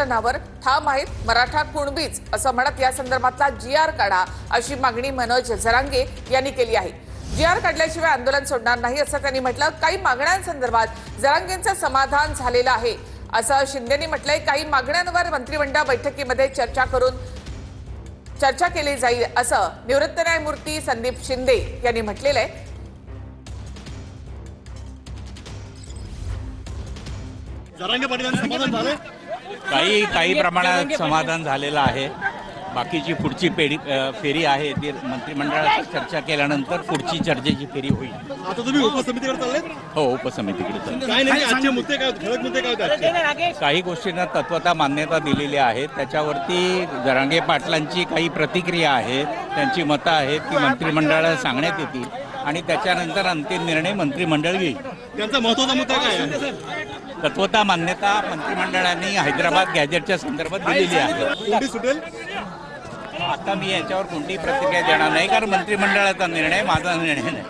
आंदोलनावर ठाम आहेत. मराठा कुणबीच असं म्हणत या संदर्भातला GR काढा अशी मागणी मनोज जरांगे यांनी केली आहे. GR काढल्याशिवाय आंदोलन सोडणार नाही असं त्यांनी म्हटलं. काही मागण्यांसंदर्भात जरांगेंचं समाधान झालेलं आहे असं शिंदेंनी म्हटलंय. काही मागण्यांवर मंत्रिमंडळ बैठकीमध्ये चर्चा केली जाईल असं निवृत्त न्यायमूर्ती संदीप शिंदे यांनी म्हटलेलं आहे. जरांगे पाटलांचं समाधान झालंय. काही प्रमाणात समाधान झालेलं आहे. बाकीची पुढची फेरी आहे ती मंत्रिमंडळात चर्चा केल्यानंतर पुढची चर्चेची फेरी होईल. आता तुम्ही उपसमितीकडे चाललेत. हो, उपसमितीकडे चालले. काय नाही, आजचे मुद्दे काय ठळक मुद्दे काय होते? काही गोष्टींना तत्वता मान्यता दिलेली आहे. त्याच्यावरती जरांगे पाटलांची काही प्रतिक्रिया आहे, त्यांची मतं आहेत ती मंत्रिमंडळाला सांगण्यात येतील आणि त्याच्यानंतर अंतिम निर्णय मंत्रिमंडळ घेईल. त्यांचा महत्त्वाचा मुद्दा काय आहे? तत्वता मान्यता मंत्रिमंडळाने हैदराबाद गॅजेटच्या संदर्भात दिलेली आहे. कोणती सुटेल? आता मी याच्यावर कोणतीही प्रतिक्रिया देणार नाही, कारण मंत्रिमंडळाचा निर्णय माझा निर्णय नाही.